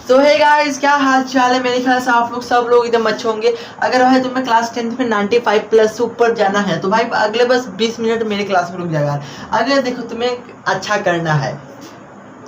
तो hey guys, क्या हाल चाल है। मेरे ख्याल से आप लोग सब लोग एकदम अच्छे होंगे। अगर भाई तुम्हें क्लास 10th में 95 प्लस से ऊपर जाना है तो भाई अगले बस 20 मिनट मेरे क्लास में रुक जाएगा। अगर देखो तुम्हें अच्छा करना है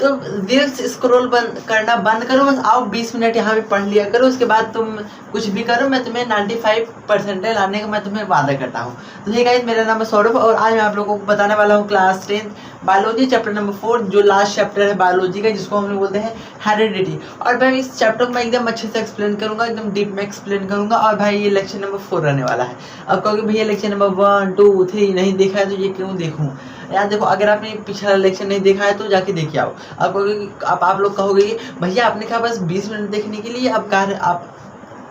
तो रील्स स्क्रॉल करना बंद करो, बस आओ 20 मिनट यहाँ पे पढ़ लिया करो। उसके बाद तुम कुछ भी करो, मैं तुम्हें 95% लाने का मैं तुम्हें वादा करता हूँ। तो ये गाइस, मेरा नाम है सौरभ और आज मैं आप लोगों को बताने वाला हूँ क्लास 10 बायोलॉजी चैप्टर नंबर 4, जो लास्ट चैप्टर है बायोलॉजी का, जिसको हम लोग बोलते हैं हेरिडिटी। और भाई इस चैप्टर को मैं एकदम अच्छे से एक्सप्लेन करूंगा, एकदम डीप में एक्सप्लेन करूंगा। और भाई ये लेक्चर नंबर 4 रहने वाला है। अब कहोगे भैया लेक्चर नंबर 1 2 3 नहीं देखा है तो ये क्यों देखूँ यार। देखो, अगर आपने पिछला लेक्चर नहीं देखा है तो जाके देखिए आओ। आप कहोगे, आप लोग कहोगे भैया आपने कहा बस 20 मिनट देखने के लिए, अब कहा आप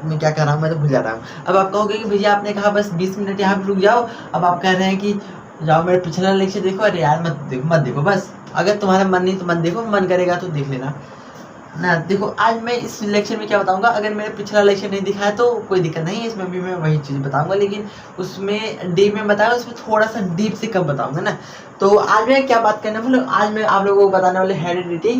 मैं क्या कर रहा हूँ, मैं तो भूल जा रहा हूँ। अब आप कहोगे कि भैया आपने कहा बस 20 मिनट यहाँ पे रुक जाओ, अब आप कह रहे हैं कि जाओ मेरा पिछला लेक्चर देखो। अरे यार मत देखो बस। अगर तुम्हारा मन नहीं तो मत देखो, मन करेगा तो देख लेना ना। देखो, आज मैं इस लेक्चर में क्या बताऊंगा, अगर मेरा पिछला लेक्चर नहीं दिखा है तो कोई दिक्कत नहीं है, इसमें भी मैं वही चीज़ बताऊंगा, लेकिन उसमें डीप में बताऊंगा, उसमें थोड़ा सा डीप से कम बताऊंगा ना। तो आज मैं क्या बात करने वाला हूँ, आज मैं आप लोगों को बताने वाले हेरिडिटी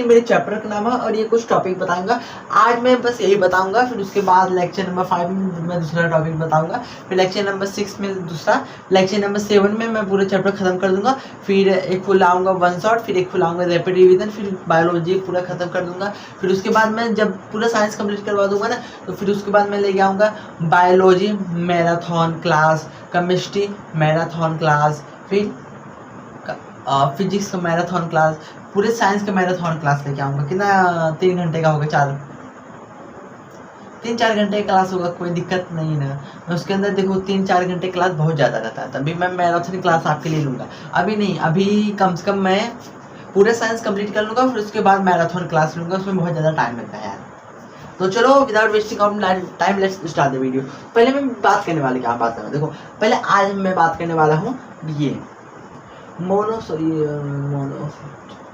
मेरे चैप्टर का नाम है और ये कुछ टॉपिक बताऊंगा। आज मैं बस यही बताऊंगा, फिर उसके बाद लेक्चर नंबर 5 में मैं दूसरा टॉपिक बताऊंगा, फिर लेक्चर नंबर 6 में दूसरा, लेक्चर नंबर 7 में मैं पूरा चैप्टर खत्म कर दूंगा। फिर एक फुल आऊँगा वन शॉट, फिर एक फुल आऊँगा रैपिड रिवीजन, फिर बायोलॉजी पूरा खत्म कर दूंगा। फिर उसके बाद मैं जब पूरा साइंस कंप्लीट करवा दूंगा ना, तो फिर उसके बाद मैं लेके आऊँगा biology marathon class, chemistry marathon class, फिर फिजिक्स का मैराथन क्लास, पूरे साइंस का मैराथन क्लास लेके आऊँगा। कितना 3 घंटे का होगा, 3-4 घंटे का क्लास होगा, कोई दिक्कत नहीं ना। उसके अंदर देखो 3-4 घंटे क्लास बहुत ज़्यादा रहता है, तभी मैं मैराथन क्लास आपके लिए लूँगा। अभी नहीं, अभी कम से कम मैं पूरा साइंस कंप्लीट कर लूँगा, फिर उसके बाद मैराथन क्लास लूँगा, उसमें बहुत ज़्यादा टाइम लगता है यार। तो चलो without wasting of time let's start the video. पहले मैं बात करने वाले क्या बात है, देखो पहले आज मैं बात करने वाला हूँ ये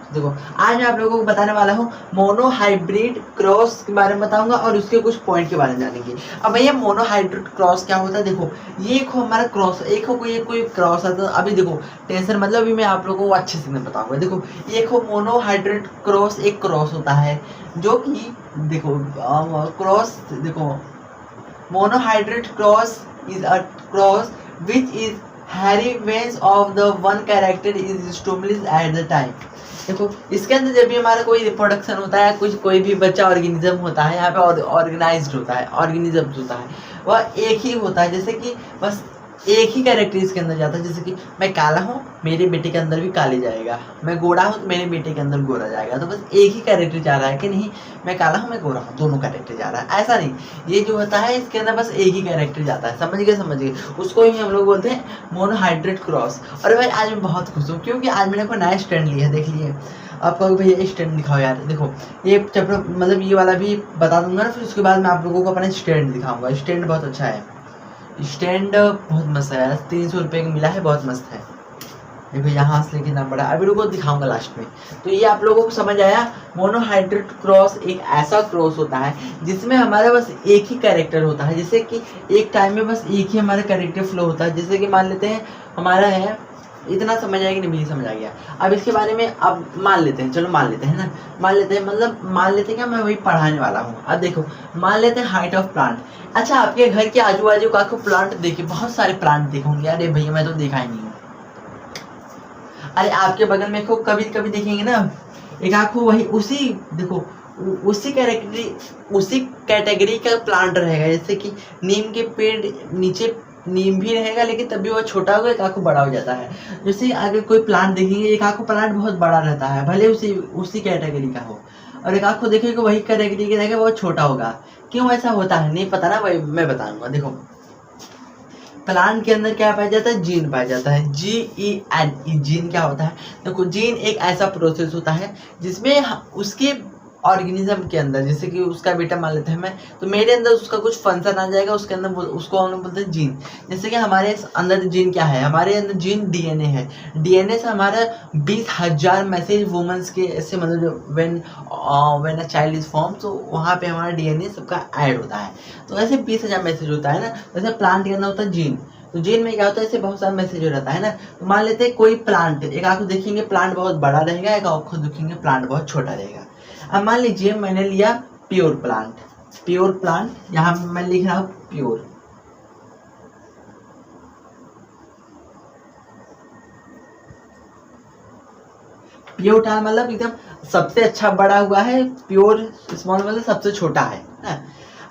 देखो आज मैं आप लोगों को बताने वाला हूँ मोनो हाइब्रिड क्रॉस के बारे में बताऊंगा और उसके कुछ पॉइंट के बारे में जानेंगे। अब भैया मोनो हाइब्रिड क्रॉस क्या होता है, देखो ये एक हमारा क्रॉस, एक हो कोई क्रॉस है। तो अभी देखो टेंशन मतलब अभी मैं आप लोगों को अच्छे से बताऊंगा। देखो एक हो मोनो हाइब्रिड क्रॉस, एक क्रॉस होता है जो कि देखो क्रॉस, देखो mono hybrid cross is a cross which is हैरी वेंस of the one character is स्टोमलिस एट द टाइम। देखो इसके अंदर जब भी हमारा कोई रिप्रोडक्शन होता है, कोई भी बच्चा ऑर्गेनिज्म होता है, यहाँ पे ऑर्गेनाइज्ड होता है, ऑर्गेनिज्म होता है, वह एक ही होता है। जैसे कि बस एक ही कैरेक्टर इसके अंदर जाता है। जैसे कि मैं काला हूँ, मेरे बेटे के अंदर भी काले जाएगा, मैं गोरा हूँ तो मेरे बेटे के अंदर गोरा जाएगा। तो बस एक ही कैरेक्टर जा रहा है कि नहीं, मैं काला हूँ मैं गोरा हूँ, दोनों कैरेक्टर जा रहा है, ऐसा नहीं। ये जो होता है इसके अंदर बस एक ही कैरेक्टर जाता है, समझ गए। उसको ही हम लोग बोलते हैं मोनोहाइड्रेट क्रॉस। और भाई आज मैं बहुत खुश हूँ क्योंकि आज मैंने कोई नया स्टैंड लिया है, देख लिए। आप कहोगे भैया स्टैंड दिखाओ यार। देखो ये चैप्टर मतलब ये वाला भी बता दूंगा ना, फिर उसके बाद मैं आप लोगों को अपना स्टैंड दिखाऊंगा। स्टैंड बहुत अच्छा है, स्टैंड बहुत मस्त है, 300 रुपये का मिला है, बहुत मस्त है। देखो यहाँ से लेके नाम बड़ा, अभी रुको दिखाऊंगा लास्ट में। तो ये आप लोगों को समझ आया, मोनोहाइड्रेट क्रॉस एक ऐसा क्रॉस होता है जिसमें हमारा बस एक ही कैरेक्टर होता है। जैसे कि एक टाइम में बस एक ही हमारा कैरेक्टर फ्लो होता है। जैसे कि मान लेते हैं हमारा है, इतना समझ आएगा नहीं, मुझे समझ आ गया। अब इसके बारे में अब मान लेते हैं, चलो मान लेते हैं ना, मान लेते हैं मतलब मान लेते हैं क्या, मैं वही पढ़ाने वाला हूँ। अब देखो मान लेते हैं हाइट ऑफ प्लांट। अच्छा, आपके घर के आजू बाजू का आपको प्लांट देखे, बहुत सारे प्लांट देखे होंगे। अरे भैया मैं तो देखा ही नहीं हूँ। अरे आपके बगल में कभी कभी देखेंगे ना, एक आँखों वही उसी देखो उसी कैटेगरी का प्लांट रहेगा। जैसे कि नीम के पेड़ नीचे नीम भी रहेगा, लेकिन तब भी वो छोटा होगा, एक आँखों बड़ा हो जाता है। जैसे आगे कोई प्लांट देखेंगे, एक आँखों प्लांट बहुत बड़ा रहता है, भले उसी कैटेगरी का हो, और एक आँखों देखेंगे वही कैटेगरी का रहेगा, वो छोटा होगा। क्यों ऐसा होता है नहीं पता ना, वही मैं बताऊंगा। देखो प्लांट के अंदर क्या पाया जाता है, जीन पाया जाता है, GENE। जीन क्या होता है, देखो जीन एक ऐसा प्रोसेस होता है जिसमें उसके ऑर्गेनिज्म के अंदर, जैसे कि उसका बेटा मान लेते हैं मैं, तो मेरे अंदर उसका कुछ फंक्शन आ जाएगा, उसके अंदर उसको हम लोग बोलते हैं जीन। जैसे कि हमारे अंदर जीन क्या है, हमारे अंदर जीन DNA है। DNA से हमारा 20,000 मैसेज वुमेन्स के ऐसे मतलब when a child is form, तो वहाँ पे हमारा DNA सबका ऐड होता है। तो ऐसे 20,000 मैसेज होता है ना। जैसे प्लांट के अंदर होता है जीन, तो जीन में क्या होता है, ऐसे बहुत सारा मैसेज हो रहता है ना। तो मान लेते हैं कोई प्लांट, एक आँख देखेंगे प्लांट बहुत बड़ा रहेगा, एक आँख देखेंगे प्लांट बहुत छोटा रहेगा। अब मान लीजिए मैंने लिया प्योर प्लांट, प्योर प्लांट, यहाँ मैं लिख रहा हूँ प्योर, प्योर टाल मतलब एकदम सबसे अच्छा बड़ा हुआ है, प्योर स्मॉल मतलब सबसे छोटा है ना।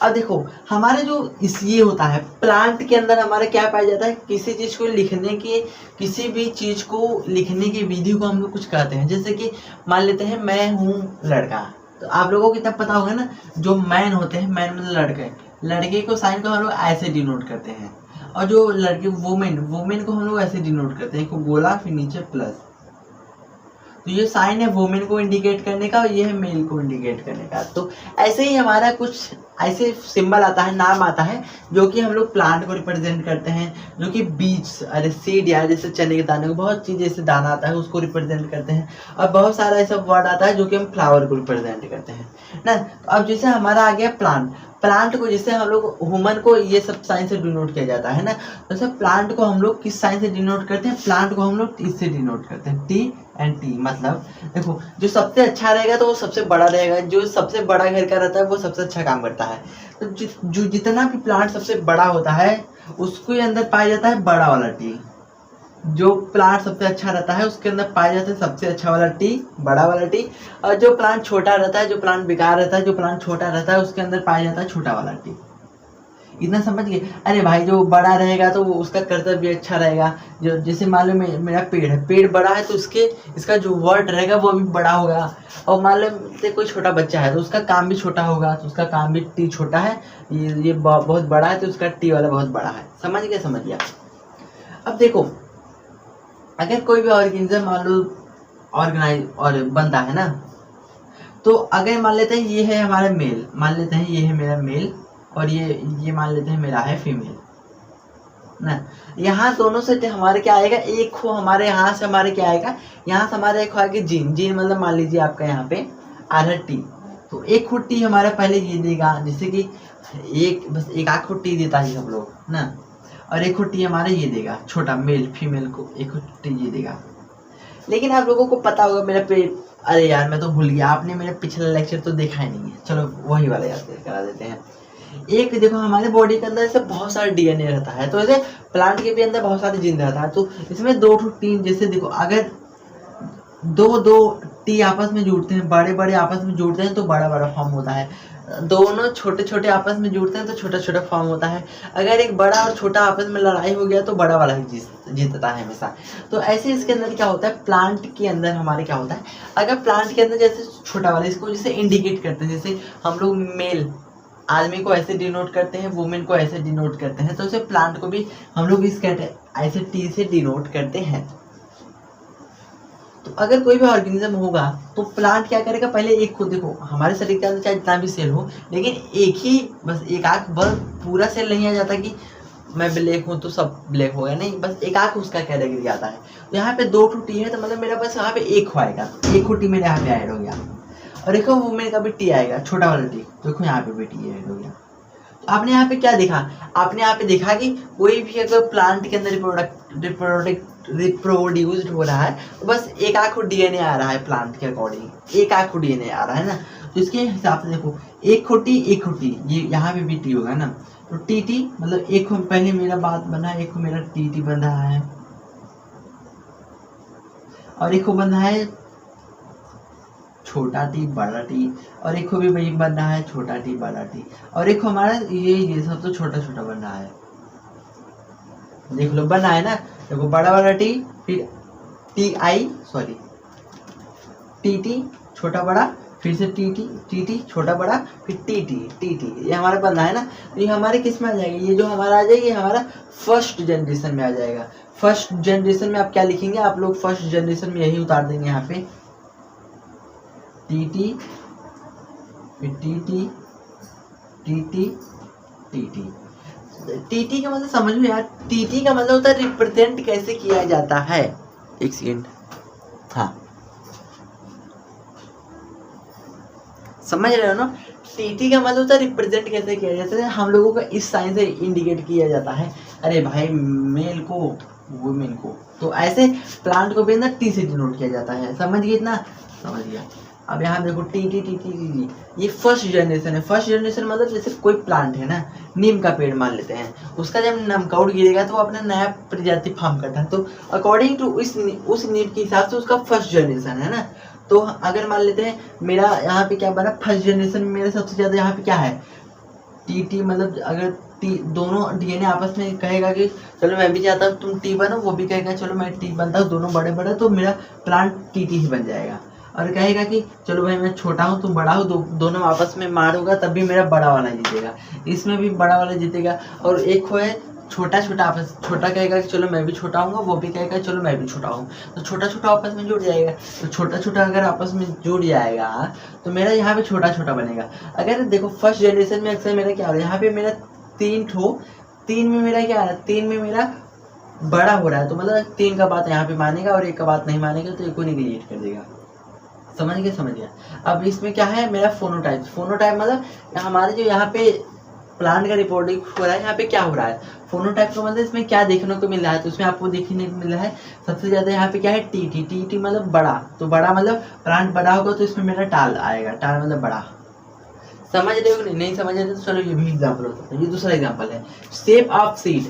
अब देखो हमारे जो इस ये होता है प्लांट के अंदर हमारा क्या पाया जाता है, किसी चीज को लिखने की, किसी भी चीज को लिखने की विधि को हम लोग कुछ कहते हैं। जैसे कि मान लेते हैं मैं हूँ लड़का, तो आप लोगों को इतना पता होगा ना, जो मैन होते हैं, मैन मतलब लड़के, लड़के को साइन को हम लोग ऐसे डिनोट करते हैं, और जो लड़के वुमेन, वुमेन को हम लोग ऐसे डिनोट करते हैं, गोला फिर नीचे प्लस। तो ये साइन है वुमेन को इंडिकेट करने का और ये है मेल को इंडिकेट करने का। तो ऐसे ही हमारा कुछ ऐसे सिंबल आता है, नाम आता है, जो कि हम लोग प्लांट को रिप्रेजेंट करते हैं, जो कि बीज, अरे सीड या जैसे चने के दाने को, बहुत चीज जैसे दाना आता है उसको रिप्रेजेंट करते हैं, और बहुत सारा ऐसा वर्ड आता है जो कि हम फ्लावर को रिप्रेजेंट करते हैं ना। तो अब जैसे हमारा आ गया प्लांट, प्लांट को जैसे हम लोग ह्यूमन को ये सब साइन से डिनोट किया जाता है ना, जैसे प्लांट को हम लोग किस साइन से डिनोट करते हैं, प्लांट को हम लोग इससे डिनोट करते हैं, टी एंड टी। मतलब देखो जो सबसे अच्छा रहेगा तो वो सबसे बड़ा रहेगा, जो सबसे बड़ा घर का रहता है वो सबसे अच्छा काम करता है। तो जो जितना भी प्लांट सबसे बड़ा होता है उसके अंदर पाया जाता है बड़ा वाला टी, जो प्लांट सबसे अच्छा रहता है उसके अंदर पाया जाता है सबसे अच्छा वाला टी, बड़ा वाला टी, और जो प्लांट छोटा रहता है, जो प्लांट बेकार रहता है, जो प्लांट छोटा रहता है उसके अंदर पाया जाता है छोटा वाला टी। इतना समझ गए? अरे भाई जो बड़ा रहेगा तो उसका कर्तव्य भी अच्छा रहेगा। जो जैसे मान लो मेरा पेड़ है, पेड़ बड़ा है तो उसके इसका जो वर्ड रहेगा वो भी बड़ा होगा, और मान लो कोई छोटा बच्चा है तो उसका काम भी छोटा होगा, तो उसका काम भी टी छोटा है, ये बहुत बड़ा है तो उसका टी वाला बहुत बड़ा है। समझ गया? समझ गया। अब देखो अगर कोई भी ऑर्गेनिज्म मान लो ऑर्गेनाइज और बनता है ना, तो अगर मान लेते हैं ये है हमारा मेल, मान लेते हैं ये है मेरा मेल, और ये मान लेते हैं मेरा है फीमेल ना। यहाँ दोनों से हमारे क्या आएगा, एक हो हमारे यहाँ से हमारे क्या आएगा, यहाँ से हमारे एक हो आएगा जीन, जीन मतलब मान लीजिए आपका यहाँ पे आधा टी, तो एक खुद टी हमारा पहले ये देगा, जैसे कि एक बस एक आध खुद टी देता है हम लोग ना, और एक खुद टी हमारा ये देगा, छोटा मेल फीमेल को एक खुद टी ये देगा। लेकिन आप लोगों को पता होगा मेरा पेट, अरे यार मैं तो भूल गया, आपने मेरा पिछला लेक्चर तो देखा ही नहीं है, चलो वही वाला याद करा देते हैं। एक देखो हमारे बॉडी के अंदर ऐसे बहुत सारा डीएनए रहता है, तो ऐसे प्लांट के भी अंदर बहुत सारे जीन रहता है, तो इसमें दो टी, जैसे देखो अगर दो टी आपस में जुड़ते हैं, बड़े बड़े आपस में जुड़ते हैं तो बड़ा बड़ा फॉर्म होता है, दोनों छोटे छोटे आपस में जुड़ते हैं तो छोटा छोटा फॉर्म होता है। अगर एक बड़ा और छोटा आपस में लड़ाई हो गया तो बड़ा वाला ही जीतता है हमेशा। तो ऐसे इसके अंदर क्या होता है, प्लांट के अंदर हमारे क्या होता है, अगर प्लांट के अंदर जैसे छोटा वाला इसको जैसे इंडिकेट करते हैं, जैसे हम लोग मेल आदमी को ऐसे डिनोट करते हैं, वुमेन को ऐसे डिनोट करते हैं, तो उसे प्लांट को भी हम लोग इस ऐसे टी से डिनोट करते हैं। तो अगर कोई भी ऑर्गेनिज्म होगा तो प्लांट क्या करेगा, पहले एक खुद देखो हमारे शरीर के अंदर चाहे जितना भी सेल हो, लेकिन एक ही बस एक आंख बस पूरा सेल नहीं आ जाता कि मैं ब्लैक हूँ तो सब ब्लैक हो गया, नहीं, बस एक आंख उसका कैटेगरी आता है। तो यहाँ पे दो टी है तो मतलब मेरा बस यहाँ पे एक हो आएगा, एक टी मेरे यहाँ पे ऐड हो गया, और देखो वुमेन का भी टी आएगा, छोटा वाला टी, देखो यहाँ पे भी टी ऐड हो गया। तो आपने यहाँ पे क्या देखा, आपने यहाँ पे देखा कि कोई भी अगर प्लांट के अंदर रिप्रोड्यूस्ड हो रहा है तो बस एक आंख डीएनए आ रहा है, प्लांट के अकॉर्डिंग एक आंख डीएनए आ रहा है ना। तो इसके हिसाब से देखो एक टी, ये यहाँ पे भी टी होगा ना, तो टी मतलब एक पहले मेरा बात बना, एक मेरा टी बन रहा है, और एक बन रहा है छोटा टी बड़ा टी, और एक भी वही बन रहा है छोटा टी बड़ा टी, और एक हमारा ये सब तो छोटा छोटा बन रहा है, देख लो बना है ना। देखो बड़ा वाला टी, फिर टी छोटा बड़ा, फिर से टी छोटा बड़ा, फिर टी ये हमारा बन रहा है ना। तो ये हमारे किस में आ जाएगा, ये जो हमारा आ जाएगा ये हमारा फर्स्ट जनरेशन में आ जाएगा। फर्स्ट जनरेशन में आप क्या लिखेंगे, आप लोग फर्स्ट जनरेशन में यही उतार देंगे यहाँ पे टी, फिर टी का मतलब समझ में यार, टी का मतलब होता है रिप्रेजेंट कैसे किया जाता है। एक सेकेंड, हाँ समझ रहे हो ना, टी का मतलब होता है रिप्रेजेंट कैसे किया जाता है, हम लोगों को इस साइन से इंडिकेट किया जाता है। अरे भाई मेल को वुमेन को, तो ऐसे प्लांट को भी अंदर टी से डिनोट किया जाता है। समझ गए इतना? समझ गया। अब यहाँ देखो T T T T T T, ये फर्स्ट जनरेशन है। फर्स्ट जनरेशन मतलब जैसे कोई प्लांट है ना, नीम का पेड़ मान लेते हैं, उसका जब नमकौड़ गिरेगा तो वो अपना नया प्रजाति फॉर्म करता है, तो अकॉर्डिंग टू उस नीम के हिसाब से उसका फर्स्ट जनरेशन है ना। तो अगर मान लेते हैं मेरा यहाँ पे क्या बना, फर्स्ट जनरेशन में मेरा सबसे ज़्यादा यहाँ पे क्या है, टी टी, मतलब अगर टी दोनों डीएनए आपस में कहेगा कि चलो मैं भी चाहता हूँ तुम टी बनो, वो भी कहेगा चलो मैं टी बनता हूँ, दोनों बड़े बड़े, तो मेरा प्लांट टी टी ही बन जाएगा। और कहेगा कि चलो भाई मैं छोटा हूँ तुम बड़ा हो, दोनों आपस में मार होगा तब भी मेरा बड़ा वाला जीतेगा, इसमें भी बड़ा वाला जीतेगा। और एक है छोटा छोटा आपस, छोटा कहेगा कि चलो मैं भी छोटा हूँ, वो भी कहेगा चलो मैं भी छोटा हूँ, तो छोटा छोटा आपस में जुड़ जाएगा। तो छोटा छोटा अगर आपस में जुड़ जाएगा तो मेरा यहाँ पे छोटा छोटा बनेगा। अगर देखो फर्स्ट जनरेशन में अक्सर मेरा क्या हो रहा है, यहाँ पे मेरा 3 में मेरा क्या आ रहा है, 3 में मेरा बड़ा हो रहा है, तो मतलब 3 का बात यहाँ पे मानेगा और 1 का बात नहीं मानेगा, तो 1 को निगलेक्ट कर देगा। समझ गया। अब इसमें क्या है मेरा फोनोटाइप। फोनोटाइप मतलब हमारे जो यहाँ पे प्लांट का रिपोर्टिंग हो रहा है, यहाँ पे क्या हो रहा है, फोनोटाइप का मतलब इसमें क्या देखने को मिल रहा है, तो इसमें आपको देखने को मिल रहा है सबसे ज्यादा यहाँ पे क्या है, टी टी टी टी मतलब बड़ा, तो बड़ा मतलब प्लांट बड़ा होगा तो इसमें मेरा टाल आएगा, टाल मतलब बड़ा। समझ रहे हो नहीं समझ रहे तो चलो ये भी एग्जाम्पल होता है। ये दूसरा एग्जाम्पल है शेप ऑफ सीड,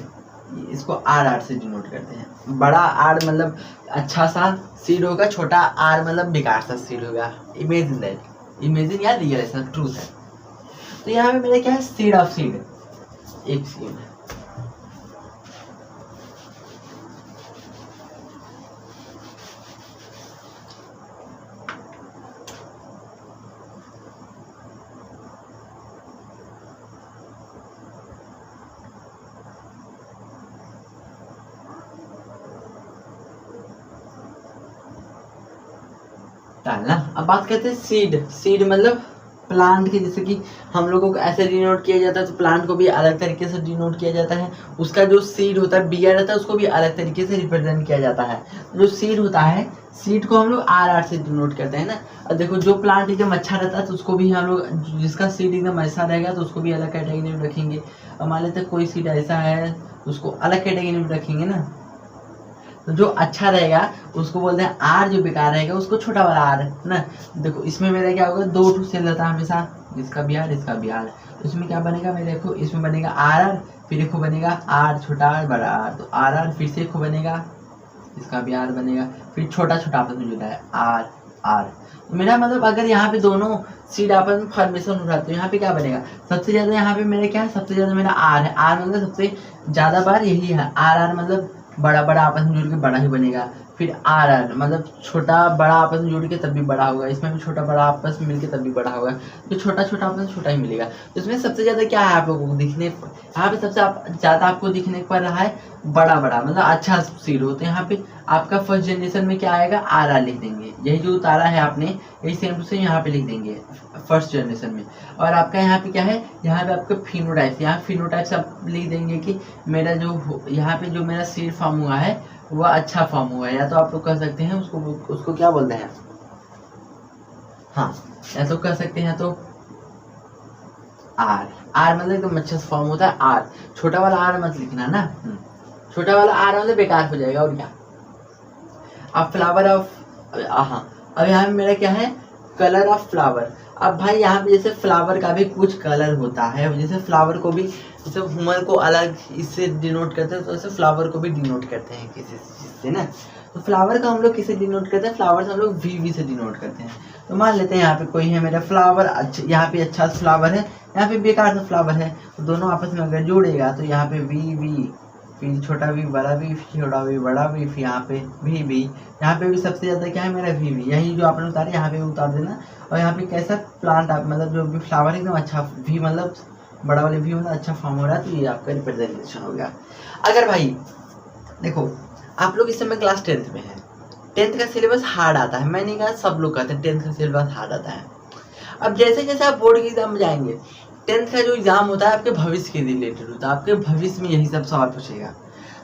इसको आर आर से डिनोट करते हैं। बड़ा आर मतलब अच्छा सा सीड होगा, छोटा आर मतलब बेकार सा सीड होगा। इमेजिन दैट, इमेजिन या रियल ऐसा ट्रूथ है। तो यहाँ पे मेरा क्या है, सीड ऑफ सीड, एक सीड है। डालना। अब बात करते हैं सीड। सीड मतलब प्लांट की, जैसे कि हम लोगों को ऐसे डिनोट किया जाता है, तो प्लांट को भी अलग तरीके से डिनोट किया जाता है। उसका जो सीड होता है, बिया रहता है, उसको भी अलग तरीके से रिप्रेजेंट किया जाता है। जो सीड होता है, सीड को हम लोग आर आर से डिनोट करते हैं ना। और देखो जो प्लांट एकदम अच्छा रहता है तो उसको भी हम लोग, जिसका सीड एकदम ऐसा रहेगा तो उसको भी अलग कैटेगरी में रखेंगे। और मान लेते कोई सीड ऐसा है तो उसको अलग कैटेगरी में रखेंगे ना। तो जो अच्छा रहेगा उसको बोलते हैं आर, जो बेकार रहेगा उसको छोटा वाला आर ना। देखो इसमें मेरा क्या होगा, 2 सेल रहता है हमेशा, इसका भी आर, इसका भी आर। तो इसमें क्या बनेगा मेरे, देखो इसमें बनेगा आर आर, फिर एक बनेगा आर छोटा आर बड़ा आर, तो आर आर, फिर से एक बनेगा, इसका भी आर बनेगा, फिर छोटा छोटा आपस में जुड़ा है आर आर। तो मेरा मतलब अगर यहाँ पे दोनों सीड आपस में फॉर्मेशन हो रहा है तो यहाँ पे क्या बनेगा, सबसे ज्यादा यहाँ पे मेरा क्या है, सबसे ज्यादा मेरा आर है। आर मतलब सबसे ज्यादा बार यही है, आर आर मतलब बड़ा बड़ा आपस में जुड़ के बड़ा ही बनेगा। फिर आर आर मतलब छोटा बड़ा आपस में जुड़ के तब भी बड़ा होगा, इसमें भी छोटा बड़ा आपस में मिलके तब भी बड़ा होगा, तो छोटा छोटा आपस में छोटा ही मिलेगा। तो इसमें सबसे ज्यादा क्या है आप लोगों को दिखने, यहाँ पे सबसे ज्यादा आपको दिखने पर रहा है बड़ा बड़ा, मतलब अच्छा सीड हो। तो यहाँ पे आपका फर्स्ट जनरेशन में क्या आएगा, आर आर लिख देंगे, यही जो उतारा है आपने यही सेम टू सेम यहाँ पे लिख देंगे फर्स्ट जनरेशन में। और आपका यहाँ पे क्या है, यहाँ पे आपका फिनोटाइप, यहाँ फिनोटाइप से आप लिख देंगे कि मेरा जो यहाँ पे जो मेरा सीड फॉर्म हुआ है वह अच्छा फॉर्म हुआ है, या तो आप लोग कह सकते हैं उसको क्या बोलते हैं, हाँ या तो कह सकते हैं तो आर। आर मतलब एकदम अच्छा फॉर्म होता है आर, छोटा वाला आर मत लिखना ना, छोटा वाला आर मतलब बेकार हो जाएगा। और क्या, अब फ्लावर ऑफ, हाँ अब यहाँ पे मेरा क्या है, कलर ऑफ फ्लावर। अब भाई यहाँ पे जैसे फ्लावर का भी कुछ कलर होता है, जैसे फ्लावर को भी, जैसे ह्यूमन को अलग इससे डिनोट करते हैं तो ऐसे फ्लावर को भी डिनोट करते हैं किसी चीज़ से ना। तो फ्लावर का हम लोग किसे डिनोट करते हैं, फ्लावर से हम लोग वी से डिनोट करते हैं। तो मान लेते हैं यहाँ पे कोई है मेरा फ्लावर, अच्छा यहाँ पे अच्छा फ्लावर है, यहाँ पे बेकार सा फ्लावर है, तो दोनों आपस में अगर जोड़ेगा तो यहाँ पे वी, फिर छोटा भी बड़ा भी, छोटा भी बड़ा भी, फिर यहाँ पे भी, यहाँ पे भी सबसे ज़्यादा क्या है मेरा वी, यही जो आपने उतारे यहाँ पे उतार देना। और यहाँ पे कैसा प्लांट आप मतलब जो भी फ्लावर एकदम अच्छा वी मतलब बड़ा वाले वी मतलब अच्छा फॉर्म हो रहा है, तो ये आपका रिप्रेजेंटेशन हो गया। अगर भाई देखो आप लोग इस समय क्लास 10th में है, 10th का सिलेबस हार्ड आता है, मैं नहीं कहा सब लोग कहते हैं 10th का सिलेबस हार्ड आता है। अब जैसे जैसे आप बोर्ड के एग्जाम में जाएंगे, 10th का जो एग्जाम होता है आपके भविष्य के रिलेटेड होता है, आपके भविष्य में यही सब सवाल पूछेगा।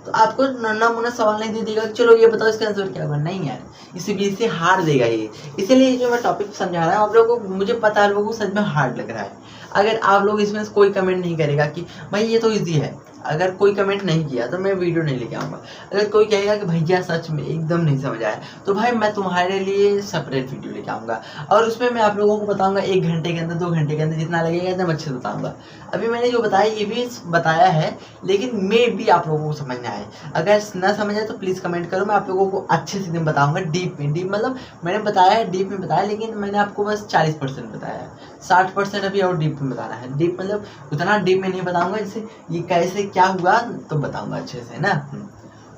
तो आपको नन्ना मुन्ना सवाल नहीं दे देगा कि चलो ये बताओ इसका आंसर क्या होगा, नहीं यार, इसे भी इसे हार्ड देगा ये। इसीलिए जो मैं टॉपिक समझा रहा हूँ आप लोगों को, मुझे पता है लोगों को सच में हार्ड लग रहा है। अगर आप लोग इसमें कोई कमेंट नहीं करेगा कि भाई ये तो ईजी है, अगर कोई कमेंट नहीं किया तो मैं वीडियो नहीं लेके आऊँगा। अगर कोई कहेगा कि भैया सच में एकदम नहीं समझ आया, तो भाई मैं तुम्हारे लिए सेपरेट वीडियो लेके आऊँगा, और उसमें मैं आप लोगों को बताऊँगा 1 घंटे के अंदर 2 घंटे के अंदर जितना लगेगा एकदम अच्छे से बताऊँगा। अभी मैंने जो बताया ये भी बताया है, लेकिन मे भी आप लोगों को समझ में आए। अगर ना समझ आए तो प्लीज़ कमेंट करो, मैं आप लोगों को अच्छे से एकदम बताऊँगा डीप में। डीप मतलब मैंने बताया है, डीप में बताया, लेकिन मैंने आपको बस 40% बताया है, 60% अभी और डीप में बताना है। डीप मतलब उतना डीप में नहीं बताऊँगा, जैसे ये कैसे क्या हुआ तो बताऊँगा अच्छे से ना।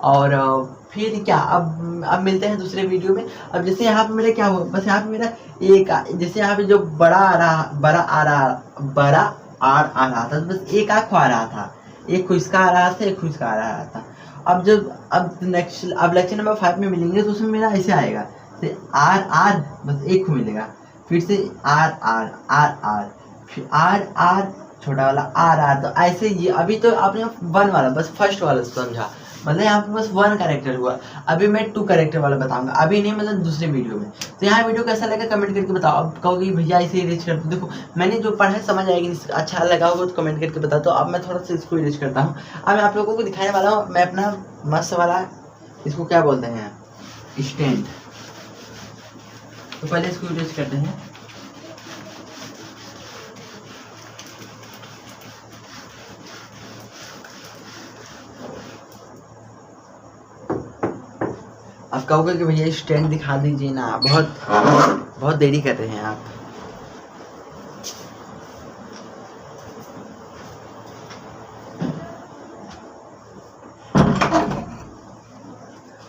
और फिर क्या, अब मिलते हैं दूसरे वीडियो में। अब जैसे यहाँ पे मेरा क्या हुआ, बस यहाँ पे मेरा जैसे यहाँ पे जो बड़ा आ रहा था, बस एक आँख आ रहा था, एक खुशका आ रहा था, एक खुशका आ रहा था। अब लेक्चर नंबर 5 में मिलेंगे तो उसमें मेरा ऐसे आएगा, तो आर बस एक को मिलेगा, फिर से आर, फिर आर छोटा वाला आर। तो ऐसे ये अभी तो आपने 1 वाला बस फर्स्ट वाला समझा, मतलब यहाँ पे बस 1 कैरेक्टर हुआ। अभी मैं 2 कैरेक्टर वाला बताऊंगा, अभी नहीं, मतलब दूसरे वीडियो में। तो यहाँ वीडियो कैसा लगा कमेंट करके बताओ। अब कहोगे भैया ऐसे इरेज करते, देखो मैंने जो पढ़ा है समझ आएगी, अच्छा लगा होगा तो कमेंट करके बताओ। तो अब मैं थोड़ा सा इसको इरेज करता हूँ। अब मैं आप लोगों को दिखाने वाला हूँ मैं अपना मस्त वाला, इसको क्या बोलते हैं, स्टैंड। तो पहले इसको इरेज करते हैं। आप कहोगे कि भैया स्टैंड दिखा दीजिए ना, बहुत देरी कर रहे हैं आप।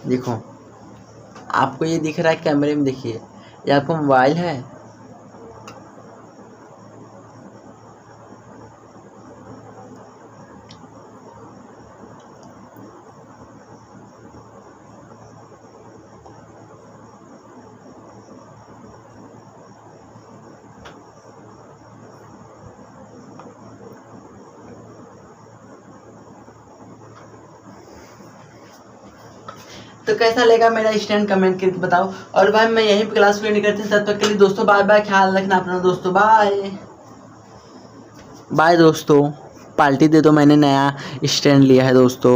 देखो आपको ये दिख रहा है कैमरे में, देखिए ये आपको मोबाइल है, तो कैसा लगा मेरा स्टैंड कमेंट करके बताओ। और भाई मैं यहीं पे क्लास नहीं करती, तब तक के लिए दोस्तों बाय बाय, ख्याल रखना अपना दोस्तों, बाय दोस्तों। पार्टी दे दो, मैंने नया स्टैंड लिया है दोस्तों।